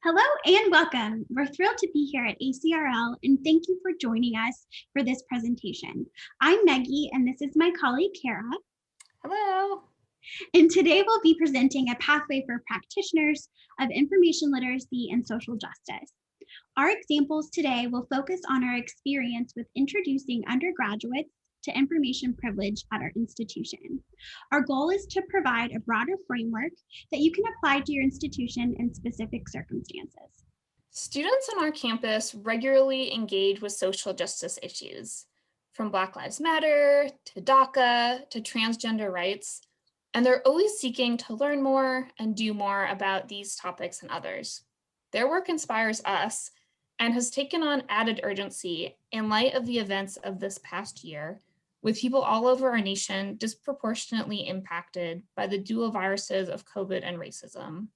Hello and welcome. We're thrilled to be here at ACRL and thank you for joining us for this presentation. I'm Maggie and this is my colleague Kara. Hello. And today we'll be presenting a pathway for practitioners of information literacy and social justice. Our examples today will focus on our experience with introducing undergraduates to information privilege at our institution. Our goal is to provide a broader framework that you can apply to your institution in specific circumstances. Students on our campus regularly engage with social justice issues, from Black Lives Matter to DACA to transgender rights, and they're always seeking to learn more and do more about these topics and others. Their work inspires us and has taken on added urgency in light of the events of this past year, with people all over our nation disproportionately impacted by the dual viruses of COVID and racism.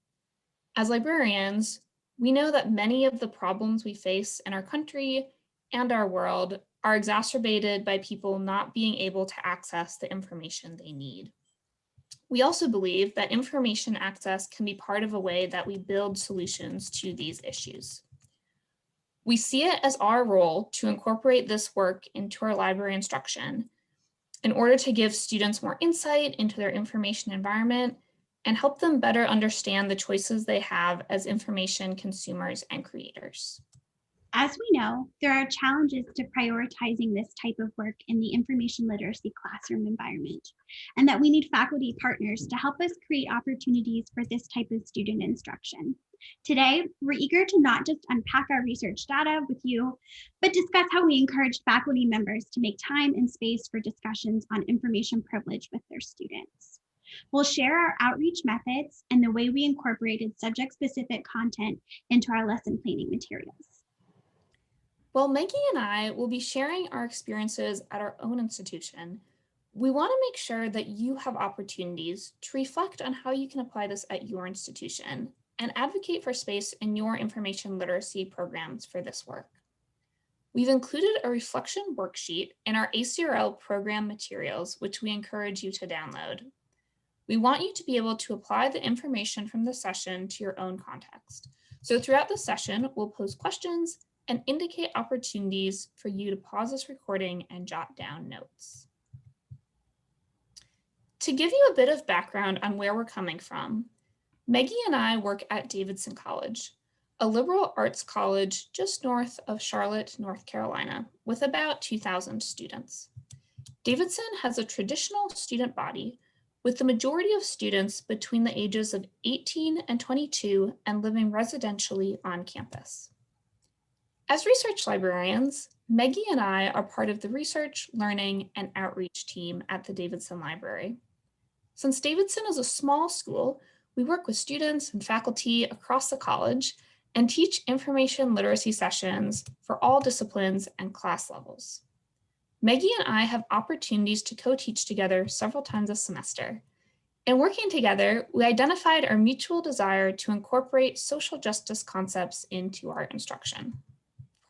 As librarians, we know that many of the problems we face in our country and our world are exacerbated by people not being able to access the information they need. We also believe that information access can be part of a way that we build solutions to these issues. We see it as our role to incorporate this work into our library instruction in order to give students more insight into their information environment and help them better understand the choices they have as information consumers and creators. As we know, there are challenges to prioritizing this type of work in the information literacy classroom environment, and that we need faculty partners to help us create opportunities for this type of student instruction. Today, we're eager to not just unpack our research data with you, but discuss how we encouraged faculty members to make time and space for discussions on information privilege with their students. We'll share our outreach methods and the way we incorporated subject-specific content into our lesson planning materials. While Maggie and I will be sharing our experiences at our own institution, we want to make sure that you have opportunities to reflect on how you can apply this at your institution and advocate for space in your information literacy programs for this work. We've included a reflection worksheet in our ACRL program materials, which we encourage you to download. We want you to be able to apply the information from the session to your own context. So throughout the session, we'll pose questions and indicate opportunities for you to pause this recording and jot down notes. To give you a bit of background on where we're coming from, Maggie and I work at Davidson College, a liberal arts college just north of Charlotte, North Carolina, with about 2,000 students. Davidson has a traditional student body with the majority of students between the ages of 18 and 22 and living residentially on campus. As research librarians, Maggie and I are part of the research, learning, and outreach team at the Davidson Library. Since Davidson is a small school, we work with students and faculty across the college and teach information literacy sessions for all disciplines and class levels. Maggie and I have opportunities to co-teach together several times a semester. In working together, we identified our mutual desire to incorporate social justice concepts into our instruction.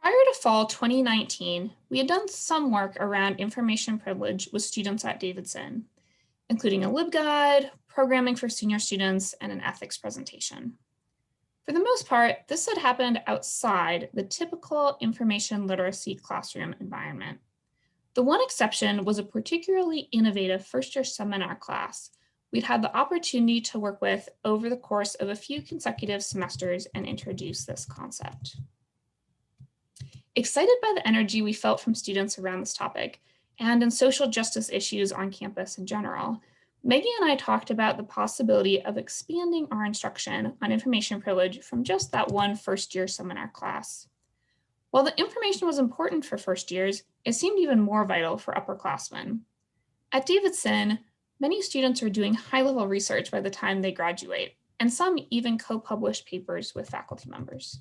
Prior to fall 2019, we had done some work around information privilege with students at Davidson, including a LibGuide, programming for senior students, and an ethics presentation. For the most part, this had happened outside the typical information literacy classroom environment. The one exception was a particularly innovative first-year seminar class we'd had the opportunity to work with over the course of a few consecutive semesters and introduce this concept. Excited by the energy we felt from students around this topic and in social justice issues on campus in general, Maggie and I talked about the possibility of expanding our instruction on information privilege from just that one first-year seminar class. While the information was important for first years, it seemed even more vital for upperclassmen. At Davidson, many students are doing high-level research by the time they graduate, and some even co-publish papers with faculty members.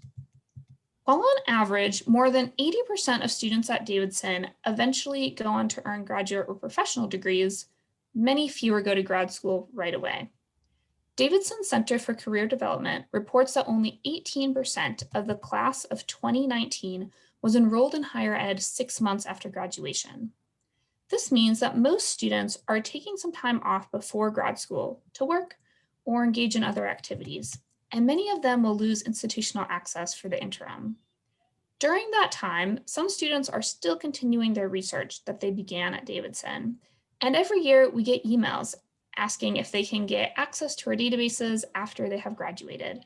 While on average, more than 80% of students at Davidson eventually go on to earn graduate or professional degrees, many fewer go to grad school right away. Davidson Center for Career Development reports that only 18% of the class of 2019 was enrolled in higher ed 6 months after graduation. This means that most students are taking some time off before grad school to work or engage in other activities, and many of them will lose institutional access for the interim. During that time, some students are still continuing their research that they began at Davidson, and every year we get emails asking if they can get access to our databases after they have graduated.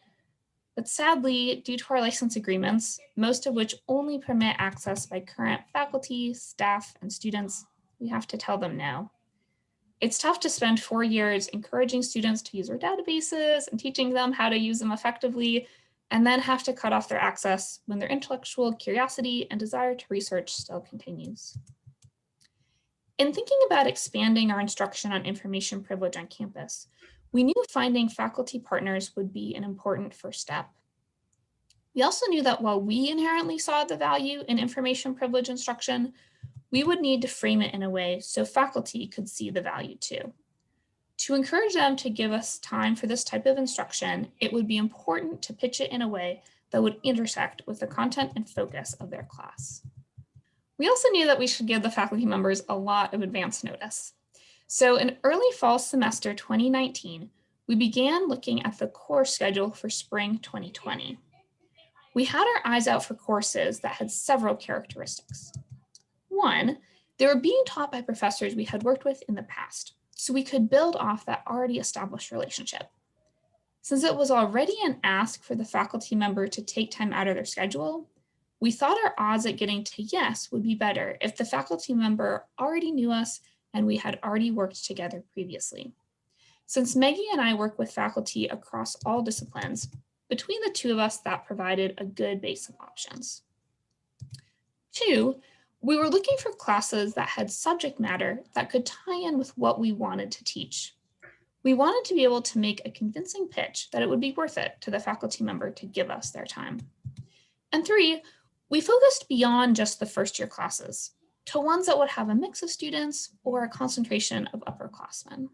But sadly, due to our license agreements, most of which only permit access by current faculty, staff, and students, we have to tell them no. It's tough to spend 4 years encouraging students to use our databases and teaching them how to use them effectively, and then have to cut off their access when their intellectual curiosity and desire to research still continues. In thinking about expanding our instruction on information privilege on campus, we knew finding faculty partners would be an important first step. We also knew that while we inherently saw the value in information privilege instruction, we would need to frame it in a way so faculty could see the value too. To encourage them to give us time for this type of instruction, it would be important to pitch it in a way that would intersect with the content and focus of their class. We also knew that we should give the faculty members a lot of advance notice. So in early fall semester 2019, we began looking at the course schedule for spring 2020. We had our eyes out for courses that had several characteristics. One, they were being taught by professors we had worked with in the past, so we could build off that already established relationship. Since it was already an ask for the faculty member to take time out of their schedule, we thought our odds at getting to yes would be better if the faculty member already knew us and we had already worked together previously. Since Maggie and I work with faculty across all disciplines, between the two of us, that provided a good base of options. Two, we were looking for classes that had subject matter that could tie in with what we wanted to teach. We wanted to be able to make a convincing pitch that it would be worth it to the faculty member to give us their time. And three, we focused beyond just the first year classes to ones that would have a mix of students or a concentration of upperclassmen.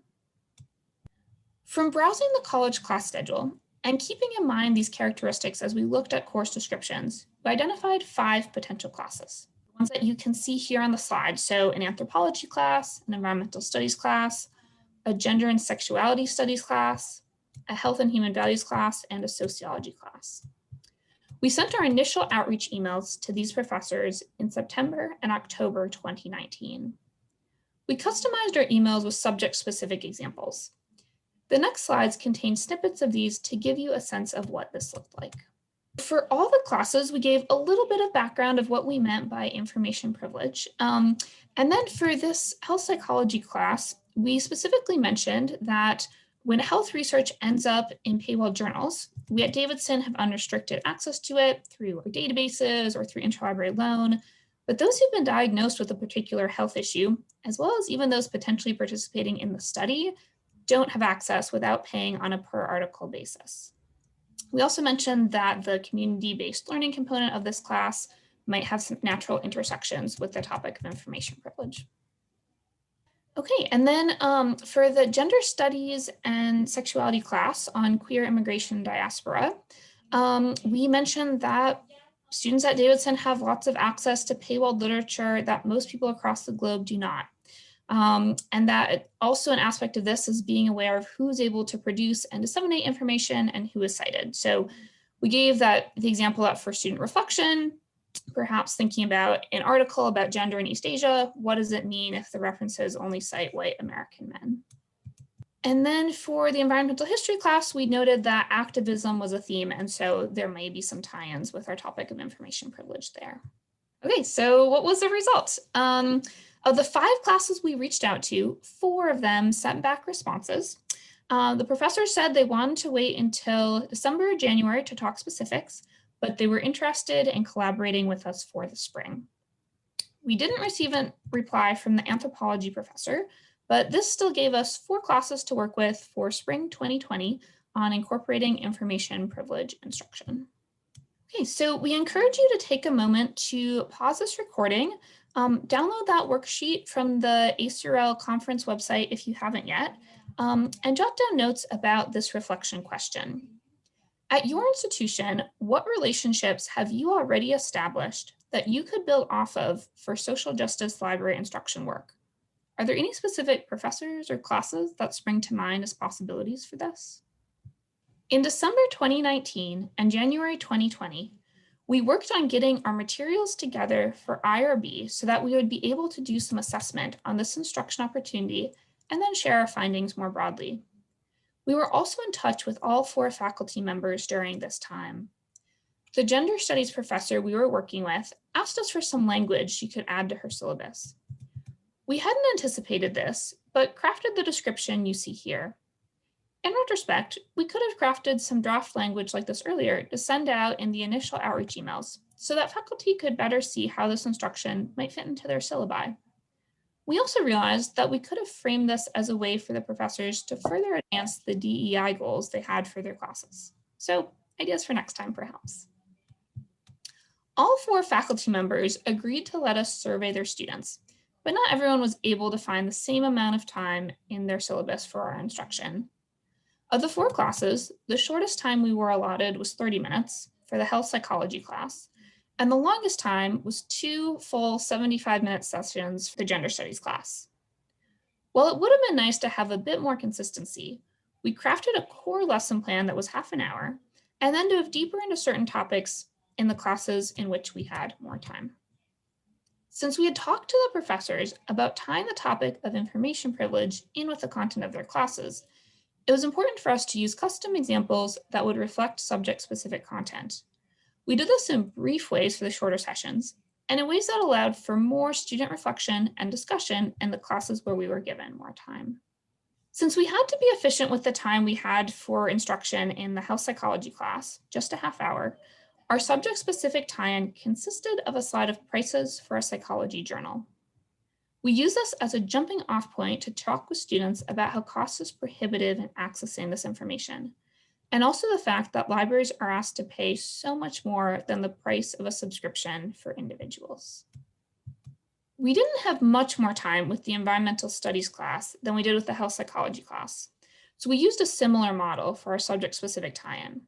From browsing the college class schedule and keeping in mind these characteristics as we looked at course descriptions, we identified 5 potential classes. The ones that you can see here on the slide, so an anthropology class, an environmental studies class, a gender and sexuality studies class, a health and human values class, and a sociology class. We sent our initial outreach emails to these professors in September and October 2019. We customized our emails with subject-specific examples. The next slides contain snippets of these to give you a sense of what this looked like. For all the classes, we gave a little bit of background of what we meant by information privilege. And then for this health psychology class, we specifically mentioned that when health research ends up in Paywall journals, we at Davidson have unrestricted access to it through our databases or through interlibrary loan. But those who've been diagnosed with a particular health issue, as well as even those potentially participating in the study, don't have access without paying on a per article basis. We also mentioned that the community-based learning component of this class might have some natural intersections with the topic of information privilege. Okay, and then for the gender studies and sexuality class on queer immigration diaspora, we mentioned that students at Davidson have lots of access to paywall literature that most people across the globe do not. And that also an aspect of this is being aware of who's able to produce and disseminate information and who is cited. So we gave the example that for student reflection, perhaps thinking about an article about gender in East Asia, what does it mean if the references only cite white American men? And then for the environmental history class, we noted that activism was a theme, and so there may be some tie-ins with our topic of information privilege there. Okay, so what was the result? Of the 5 classes we reached out to, 4 of them sent back responses. The professors said they wanted to wait until December or January to talk specifics, but they were interested in collaborating with us for the spring. We didn't receive a reply from the anthropology professor, but this still gave us 4 classes to work with for spring 2020 on incorporating information privilege instruction. Okay, so we encourage you to take a moment to pause this recording, download that worksheet from the ACRL conference website if you haven't yet, and jot down notes about this reflection question. At your institution, what relationships have you already established that you could build off of for social justice library instruction work? Are there any specific professors or classes that spring to mind as possibilities for this? In December 2019 and January 2020, we worked on getting our materials together for IRB so that we would be able to do some assessment on this instruction opportunity and then share our findings more broadly. We were also in touch with all 4 faculty members during this time. The gender studies professor we were working with asked us for some language she could add to her syllabus. We hadn't anticipated this, but crafted the description you see here. In retrospect, we could have crafted some draft language like this earlier to send out in the initial outreach emails so that faculty could better see how this instruction might fit into their syllabi. We also realized that we could have framed this as a way for the professors to further advance the DEI goals they had for their classes. So, ideas for next time, perhaps. All 4 faculty members agreed to let us survey their students, but not everyone was able to find the same amount of time in their syllabus for our instruction. Of the 4 classes, the shortest time we were allotted was 30 minutes for the health psychology class, and the longest time was 2 full 75-minute sessions for the gender studies class. While it would have been nice to have a bit more consistency, we crafted a core lesson plan that was half an hour, and then dove deeper into certain topics in the classes in which we had more time. Since we had talked to the professors about tying the topic of information privilege in with the content of their classes, it was important for us to use custom examples that would reflect subject-specific content. We did this in brief ways for the shorter sessions, and in ways that allowed for more student reflection and discussion in the classes where we were given more time. Since we had to be efficient with the time we had for instruction in the health psychology class, just a half hour, our subject-specific tie-in consisted of a slide of prices for a psychology journal. We use this as a jumping off point to talk with students about how cost is prohibitive in accessing this information, and also the fact that libraries are asked to pay so much more than the price of a subscription for individuals. We didn't have much more time with the environmental studies class than we did with the health psychology class, so we used a similar model for our subject-specific tie-in.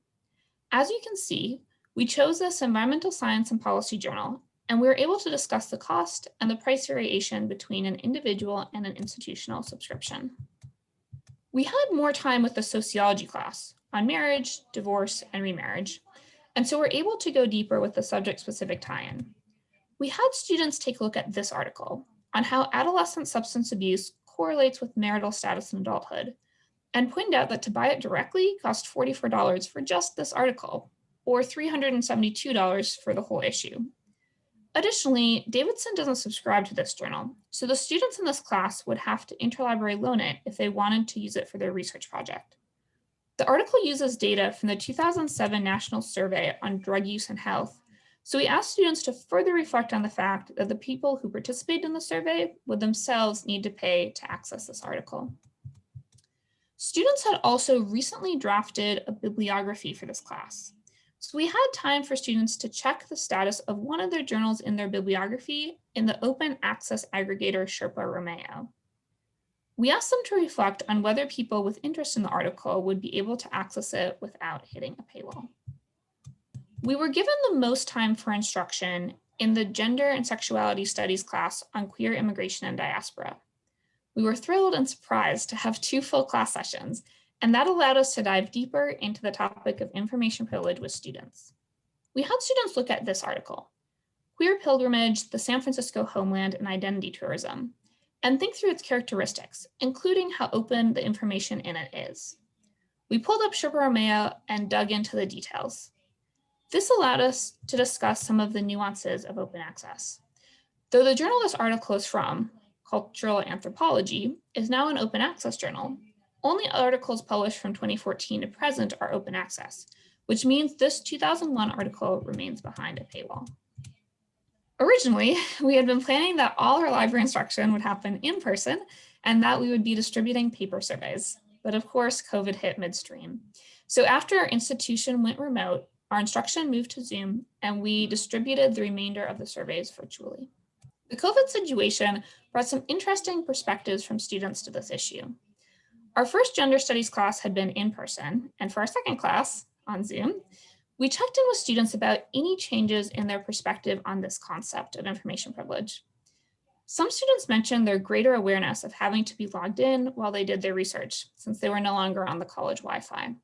As you can see, we chose this environmental science and policy journal, and we were able to discuss the cost and the price variation between an individual and an institutional subscription. We had more time with the sociology class on marriage, divorce, and remarriage, and so we're able to go deeper with the subject-specific tie-in. We had students take a look at this article on how adolescent substance abuse correlates with marital status in adulthood, and point out that to buy it directly cost $44 for just this article, or $372 for the whole issue. Additionally, Davidson doesn't subscribe to this journal, so the students in this class would have to interlibrary loan it if they wanted to use it for their research project. The article uses data from the 2007 National Survey on Drug Use and Health, so we asked students to further reflect on the fact that the people who participated in the survey would themselves need to pay to access this article. Students had also recently drafted a bibliography for this class. So we had time for students to check the status of one of their journals in their bibliography in the open access aggregator Sherpa Romeo. We asked them to reflect on whether people with interest in the article would be able to access it without hitting a paywall. We were given the most time for instruction in the Gender and Sexuality Studies class on queer immigration and diaspora. We were thrilled and surprised to have 2 full class sessions, and that allowed us to dive deeper into the topic of information privilege with students. We had students look at this article, Queer Pilgrimage, the San Francisco Homeland and Identity Tourism, and think through its characteristics, including how open the information in it is. We pulled up Sherpa Romeo and dug into the details. This allowed us to discuss some of the nuances of open access. Though the journal this article is from, Cultural Anthropology, is now an open access journal, only articles published from 2014 to present are open access, which means this 2001 article remains behind a paywall. Originally, we had been planning that all our library instruction would happen in person and that we would be distributing paper surveys. But of course, COVID hit midstream. So after our institution went remote, our instruction moved to Zoom and we distributed the remainder of the surveys virtually. The COVID situation brought some interesting perspectives from students to this issue. Our first gender studies class had been in person, and for our second class on Zoom, we checked in with students about any changes in their perspective on this concept of information privilege. Some students mentioned their greater awareness of having to be logged in while they did their research, since they were no longer on the college Wi-Fi.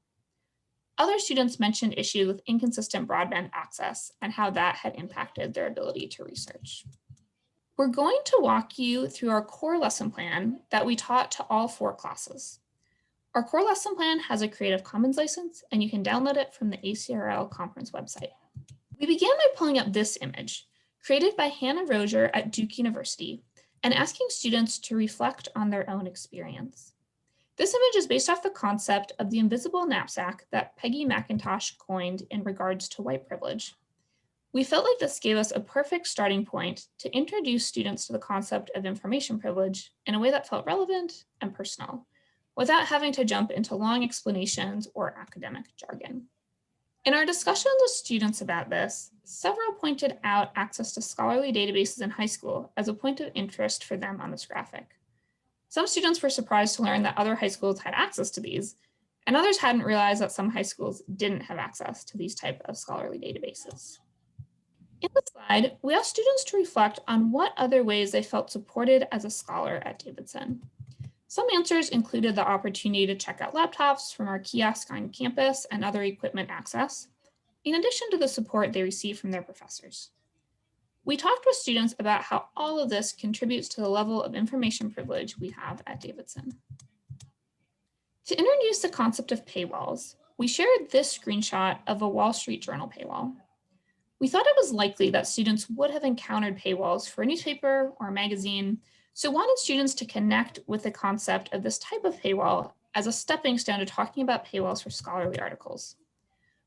Other students mentioned issues with inconsistent broadband access and how that had impacted their ability to research. We're going to walk you through our core lesson plan that we taught to all 4 classes. Our core lesson plan has a Creative Commons license, and you can download it from the ACRL conference website. We began by pulling up this image, created by Hannah Rozier at Duke University, and asking students to reflect on their own experience. This image is based off the concept of the invisible knapsack that Peggy McIntosh coined in regards to white privilege. We felt like this gave us a perfect starting point to introduce students to the concept of information privilege in a way that felt relevant and personal, without having to jump into long explanations or academic jargon. In our discussions with students about this, several pointed out access to scholarly databases in high school as a point of interest for them on this graphic. Some students were surprised to learn that other high schools had access to these, and others hadn't realized that some high schools didn't have access to these type of scholarly databases. In this slide, we asked students to reflect on what other ways they felt supported as a scholar at Davidson. Some answers included the opportunity to check out laptops from our kiosk on campus and other equipment access, in addition to the support they received from their professors. We talked with students about how all of this contributes to the level of information privilege we have at Davidson. To introduce the concept of paywalls, we shared this screenshot of a Wall Street Journal paywall. We thought it was likely that students would have encountered paywalls for a newspaper or a magazine, so wanted students to connect with the concept of this type of paywall as a stepping stone to talking about paywalls for scholarly articles.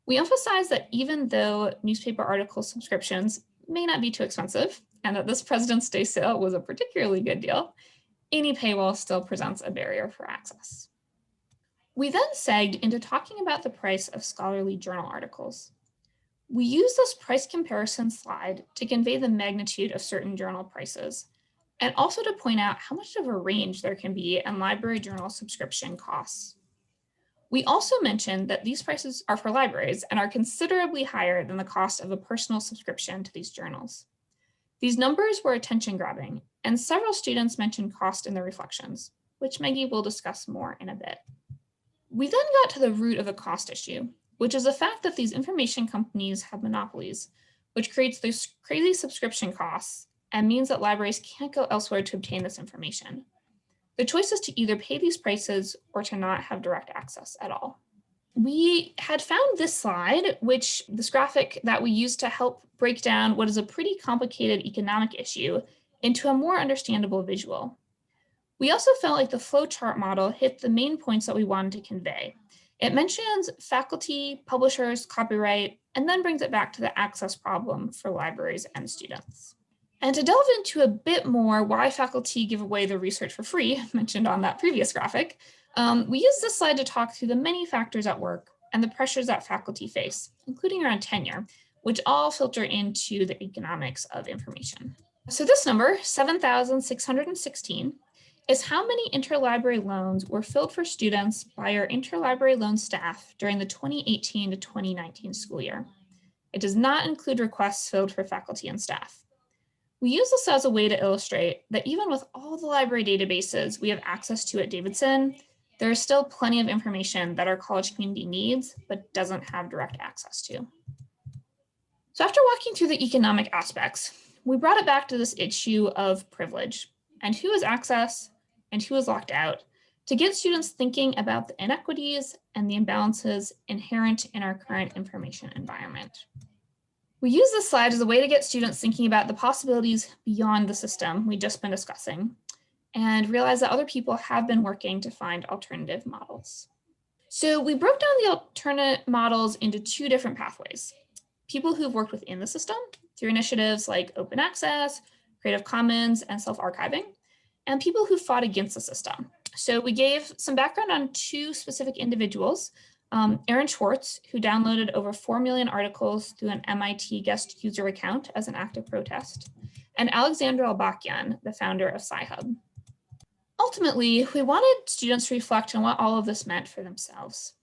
We emphasized that even though newspaper article subscriptions may not be too expensive, and that this President's Day sale was a particularly good deal, any paywall still presents a barrier for access. We then segged into talking about the price of scholarly journal articles. We use this price comparison slide to convey the magnitude of certain journal prices, and also to point out how much of a range there can be in library journal subscription costs. We also mentioned that these prices are for libraries and are considerably higher than the cost of a personal subscription to these journals. These numbers were attention-grabbing, and several students mentioned cost in their reflections, which Maggie will discuss more in a bit. We then got to the root of the cost issue, which is the fact that these information companies have monopolies, which creates these crazy subscription costs and means that libraries can't go elsewhere to obtain this information. The choice is to either pay these prices or to not have direct access at all. We had found this slide, this graphic that we used to help break down what is a pretty complicated economic issue into a more understandable visual. We also felt like the flowchart model hit the main points that we wanted to convey. It mentions faculty, publishers, copyright, and then brings it back to the access problem for libraries and students. And to delve into a bit more why faculty give away their research for free, mentioned on that previous graphic, we use this slide to talk through the many factors at work and the pressures that faculty face, including around tenure, which all filter into the economics of information. So this number, 7,616, is how many interlibrary loans were filled for students by our interlibrary loan staff during the 2018 to 2019 school year. It does not include requests filled for faculty and staff. We use this as a way to illustrate that even with all the library databases we have access to at Davidson, there is still plenty of information that our college community needs, but doesn't have direct access to. So after walking through the economic aspects, we brought it back to this issue of privilege and who has access and who is locked out to get students thinking about the inequities and the imbalances inherent in our current information environment. We use this slide as a way to get students thinking about the possibilities beyond the system we've just been discussing and realize that other people have been working to find alternative models. So we broke down the alternate models into 2 different pathways. People who've worked within the system through initiatives like open access, Creative Commons, and self-archiving, and people who fought against the system. So we gave some background on 2 specific individuals, Aaron Schwartz, who downloaded over 4 million articles through an MIT guest user account as an act of protest, and Alexandra Albakian, the founder of Sci-Hub. Ultimately, we wanted students to reflect on what all of this meant for themselves.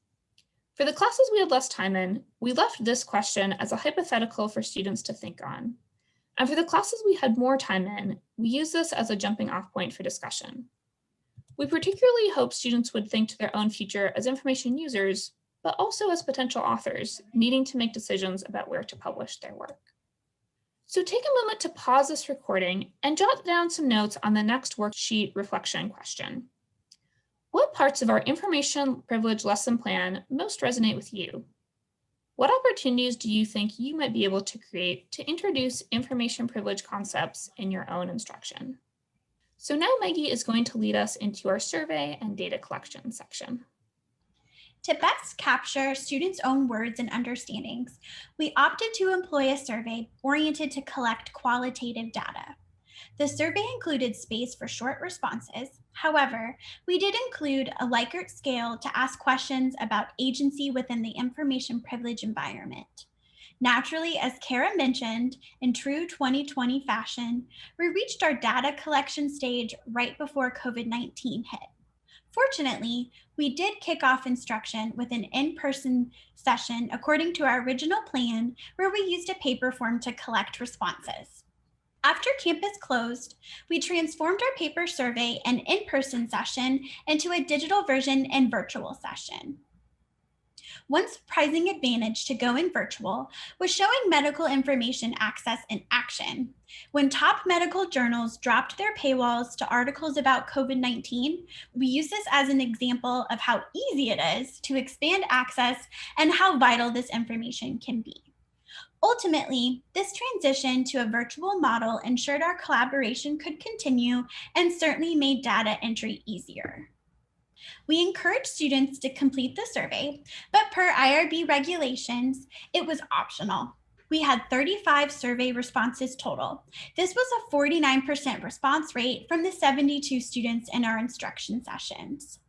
For the classes we had less time in, we left this question as a hypothetical for students to think on. And for the classes we had more time in, we used this as a jumping off point for discussion. We particularly hope students would think to their own future as information users, but also as potential authors needing to make decisions about where to publish their work. So take a moment to pause this recording and jot down some notes on the next worksheet reflection question. What parts of our information privilege lesson plan most resonate with you? What opportunities do you think you might be able to create to introduce information privilege concepts in your own instruction? So now Maggie is going to lead us into our survey and data collection section. To best capture students' own words and understandings, we opted to employ a survey oriented to collect qualitative data. The survey included space for short responses. However, we did include a Likert scale to ask questions about agency within the information privilege environment. Naturally, as Kara mentioned, in true 2020 fashion, we reached our data collection stage right before COVID-19 hit. Fortunately, we did kick off instruction with an in-person session according to our original plan, where we used a paper form to collect responses. After campus closed, we transformed our paper survey and in-person session into a digital version and virtual session. One surprising advantage to going virtual was showing medical information access in action. When top medical journals dropped their paywalls to articles about COVID-19, we use this as an example of how easy it is to expand access and how vital this information can be. Ultimately, this transition to a virtual model ensured our collaboration could continue and certainly made data entry easier. We encouraged students to complete the survey, but per IRB regulations, it was optional. We had 35 survey responses total. This was a 49% response rate from the 72 students in our instruction sessions.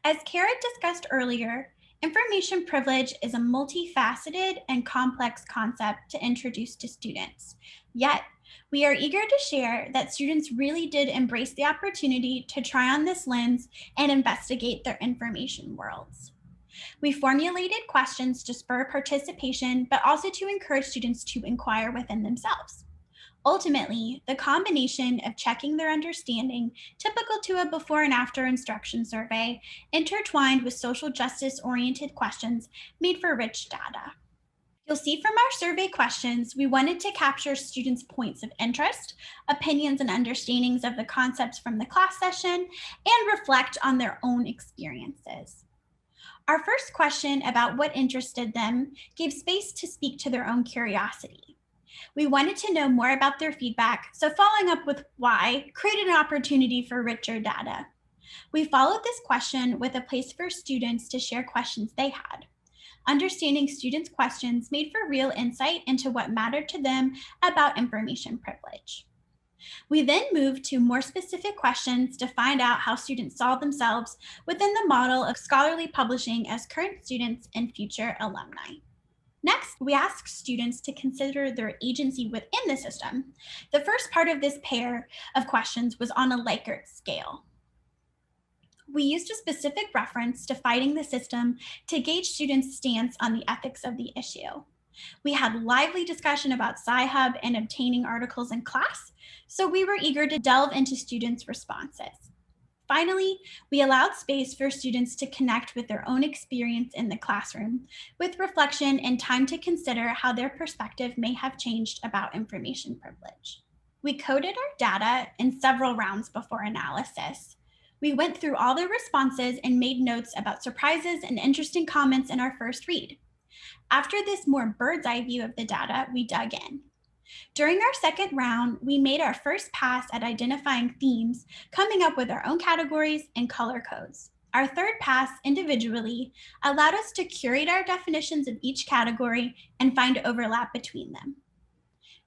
As Kara discussed earlier, information privilege is a multifaceted and complex concept to introduce to students. Yet, we are eager to share that students really did embrace the opportunity to try on this lens and investigate their information worlds. We formulated questions to spur participation, but also to encourage students to inquire within themselves. Ultimately, the combination of checking their understanding, typical to a before and after instruction survey, intertwined with social justice-oriented questions, made for rich data. You'll see from our survey questions, we wanted to capture students' points of interest, opinions and understandings of the concepts from the class session, and reflect on their own experiences. Our first question about what interested them gave space to speak to their own curiosity. We wanted to know more about their feedback, so following up with why created an opportunity for richer data. We followed this question with a place for students to share questions they had. Understanding students' questions made for real insight into what mattered to them about information privilege. We then moved to more specific questions to find out how students saw themselves within the model of scholarly publishing as current students and future alumni. Next, we asked students to consider their agency within the system. The first part of this pair of questions was on a Likert scale. We used a specific reference to fighting the system to gauge students' stance on the ethics of the issue. We had lively discussion about Sci-Hub and obtaining articles in class, so we were eager to delve into students' responses. Finally, we allowed space for students to connect with their own experience in the classroom, with reflection and time to consider how their perspective may have changed about information privilege. We coded our data in several rounds before analysis. We went through all the responses and made notes about surprises and interesting comments in our first read. After this more bird's eye view of the data, we dug in. During our second round, we made our first pass at identifying themes, coming up with our own categories and color codes. Our third pass individually allowed us to curate our definitions of each category and find overlap between them.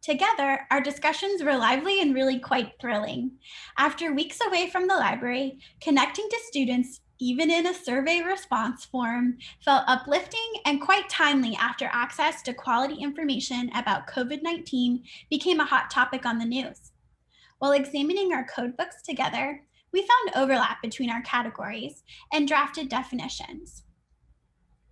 Together, our discussions were lively and really quite thrilling. After weeks away from the library, connecting to students, even in a survey response form, felt uplifting and quite timely after access to quality information about COVID-19 became a hot topic on the news. While examining our code books together, we found overlap between our categories and drafted definitions.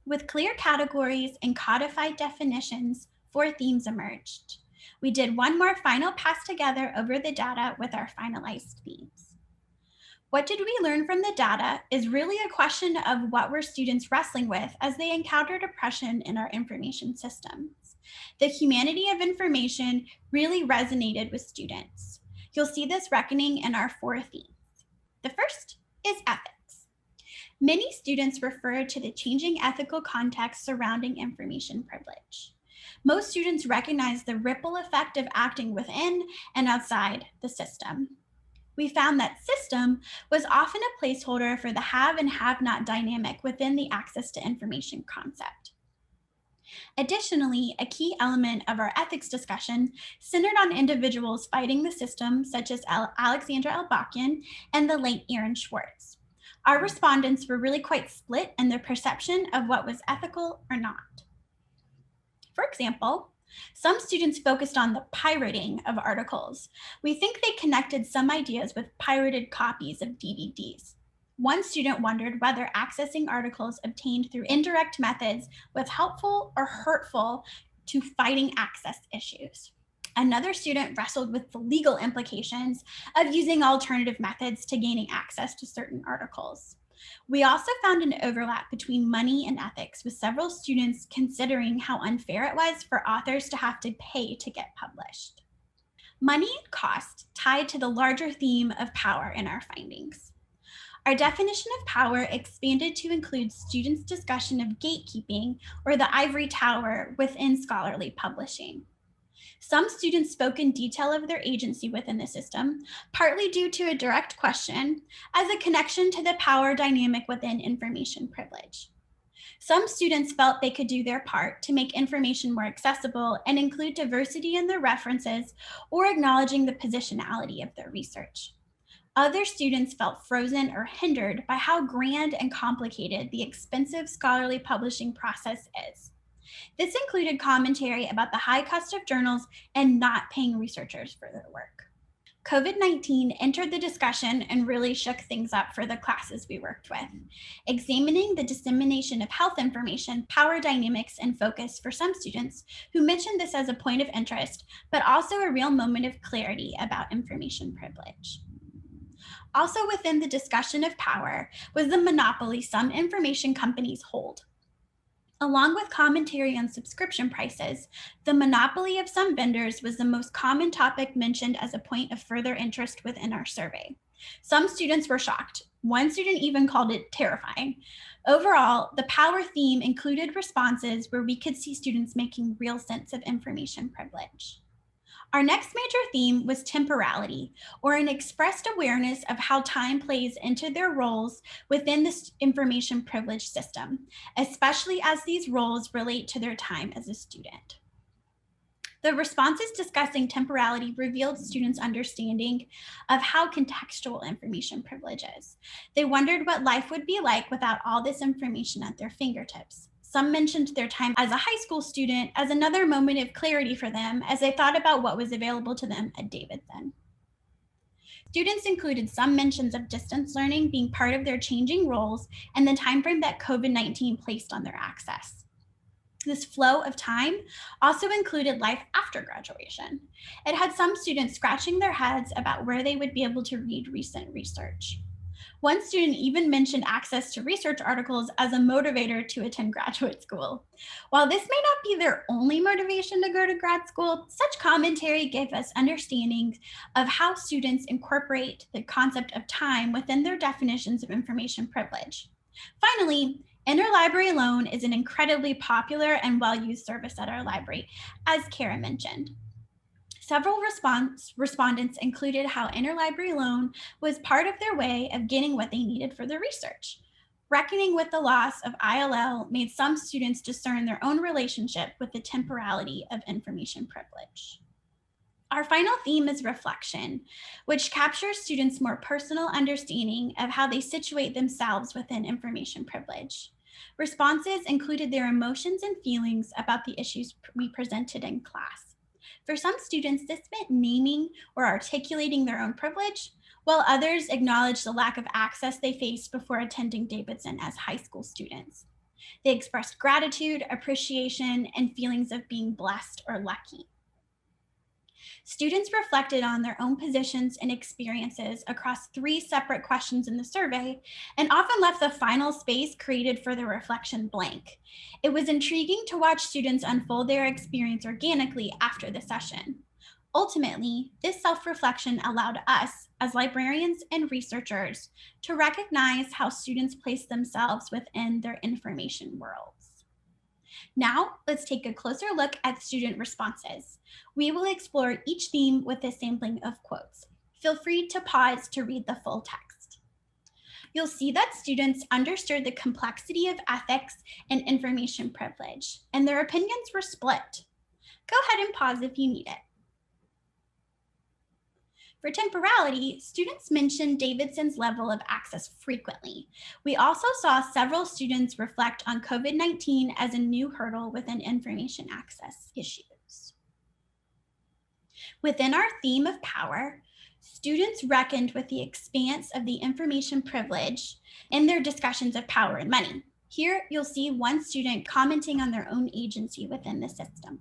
With clear categories and codified definitions, 4 themes emerged. We did one more final pass together over the data with our finalized themes. What did we learn from the data is really a question of what were students wrestling with as they encountered oppression in our information systems. The humanity of information really resonated with students. You'll see this reckoning in our four themes. The first is ethics. Many students refer to the changing ethical context surrounding information privilege. Most students recognize the ripple effect of acting within and outside the system. We found that system was often a placeholder for the have and have not dynamic within the access to information concept. Additionally, a key element of our ethics discussion centered on individuals fighting the system, such as Alexandra Elbakian and the late Aaron Schwartz. Our respondents were really quite split in their perception of what was ethical or not. For example, some students focused on the pirating of articles. We think they connected some ideas with pirated copies of DVDs. One student wondered whether accessing articles obtained through indirect methods was helpful or hurtful to fighting access issues. Another student wrestled with the legal implications of using alternative methods to gaining access to certain articles. We also found an overlap between money and ethics, with several students considering how unfair it was for authors to have to pay to get published. Money and cost tied to the larger theme of power in our findings. Our definition of power expanded to include students' discussion of gatekeeping, or the ivory tower, within scholarly publishing. Some students spoke in detail of their agency within the system, partly due to a direct question as a connection to the power dynamic within information privilege. Some students felt they could do their part to make information more accessible and include diversity in their references or acknowledging the positionality of their research. Other students felt frozen or hindered by how grand and complicated the expensive scholarly publishing process is. This included commentary about the high cost of journals and not paying researchers for their work. COVID-19 entered the discussion and really shook things up for the classes we worked with, examining the dissemination of health information, power dynamics, and focus for some students who mentioned this as a point of interest, but also a real moment of clarity about information privilege. Also within the discussion of power was the monopoly some information companies hold. Along with commentary on subscription prices, the monopoly of some vendors was the most common topic mentioned as a point of further interest within our survey. Some students were shocked. One student even called it terrifying. Overall, the power theme included responses where we could see students making real sense of information privilege. Our next major theme was temporality, or an expressed awareness of how time plays into their roles within this information privilege system, especially as these roles relate to their time as a student. The responses discussing temporality revealed students' understanding of how contextual information privilege is. They wondered what life would be like without all this information at their fingertips. Some mentioned their time as a high school student as another moment of clarity for them as they thought about what was available to them at Davidson. Students included some mentions of distance learning being part of their changing roles and the timeframe that COVID-19 placed on their access. This flow of time also included life after graduation. It had some students scratching their heads about where they would be able to read recent research. One student even mentioned access to research articles as a motivator to attend graduate school. While this may not be their only motivation to go to grad school, such commentary gave us understandings of how students incorporate the concept of time within their definitions of information privilege. Finally, interlibrary loan is an incredibly popular and well-used service at our library, as Kara mentioned. Several respondents included how interlibrary loan was part of their way of getting what they needed for their research. Reckoning with the loss of ILL made some students discern their own relationship with the temporality of information privilege. Our final theme is reflection, which captures students' more personal understanding of how they situate themselves within information privilege. Responses included their emotions and feelings about the issues we presented in class. For some students, this meant naming or articulating their own privilege, while others acknowledged the lack of access they faced before attending Davidson as high school students. They expressed gratitude, appreciation, and feelings of being blessed or lucky. Students reflected on their own positions and experiences across 3 separate questions in the survey and often left the final space created for the reflection blank. It was intriguing to watch students unfold their experience organically after the session. Ultimately, this self reflection allowed us, as librarians and researchers, to recognize how students place themselves within their information worlds. Now, let's take a closer look at student responses. We will explore each theme with a sampling of quotes. Feel free to pause to read the full text. You'll see that students understood the complexity of ethics and information privilege, and their opinions were split. Go ahead and pause if you need it. For temporality, students mentioned Davidson's level of access frequently. We also saw several students reflect on COVID-19 as a new hurdle within information access issues. Within our theme of power, students reckoned with the expanse of the information privilege in their discussions of power and money. Here, you'll see one student commenting on their own agency within the system.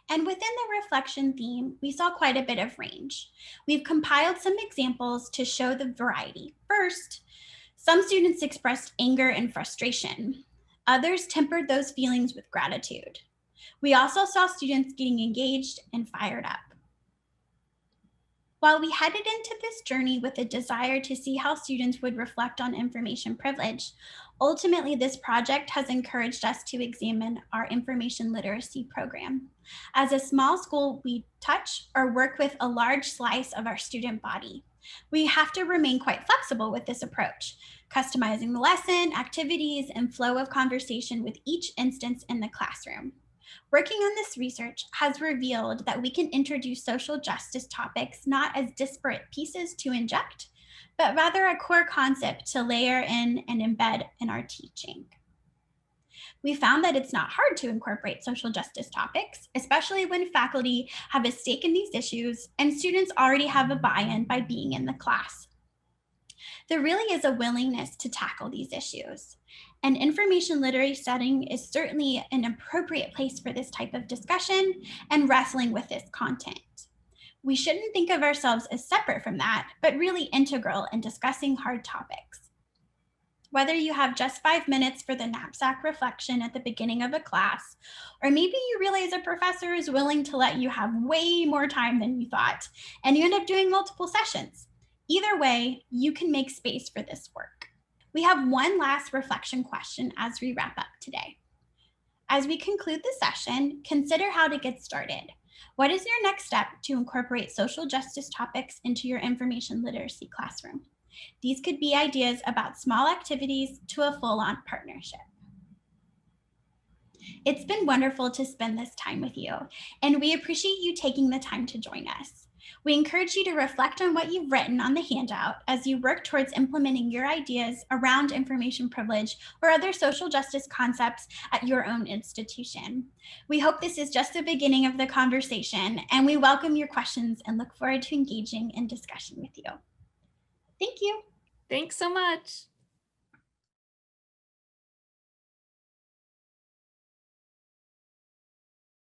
And within the reflection theme, we saw quite a bit of range. We've compiled some examples to show the variety. First, some students expressed anger and frustration. Others tempered those feelings with gratitude. We also saw students getting engaged and fired up. While we headed into this journey with a desire to see how students would reflect on information privilege, ultimately this project has encouraged us to examine our information literacy program. As a small school, we touch or work with a large slice of our student body. We have to remain quite flexible with this approach, customizing the lesson, activities, and flow of conversation with each instance in the classroom. Working on this research has revealed that we can introduce social justice topics not as disparate pieces to inject, but rather a core concept to layer in and embed in our teaching. We found that it's not hard to incorporate social justice topics, especially when faculty have a stake in these issues and students already have a buy-in by being in the class. There really is a willingness to tackle these issues. An information literacy setting is certainly an appropriate place for this type of discussion and wrestling with this content. We shouldn't think of ourselves as separate from that, but really integral in discussing hard topics. Whether you have just 5 minutes for the knapsack reflection at the beginning of a class, or maybe you realize a professor is willing to let you have way more time than you thought, and you end up doing multiple sessions. Either way, you can make space for this work. We have one last reflection question as we wrap up today. As we conclude the session, consider how to get started. What is your next step to incorporate social justice topics into your information literacy classroom? These could be ideas about small activities to a full-on partnership. It's been wonderful to spend this time with you, and we appreciate you taking the time to join us. We encourage you to reflect on what you've written on the handout as you work towards implementing your ideas around information privilege or other social justice concepts at your own institution. We hope this is just the beginning of the conversation, and we welcome your questions and look forward to engaging in discussion with you. Thank you. Thanks so much.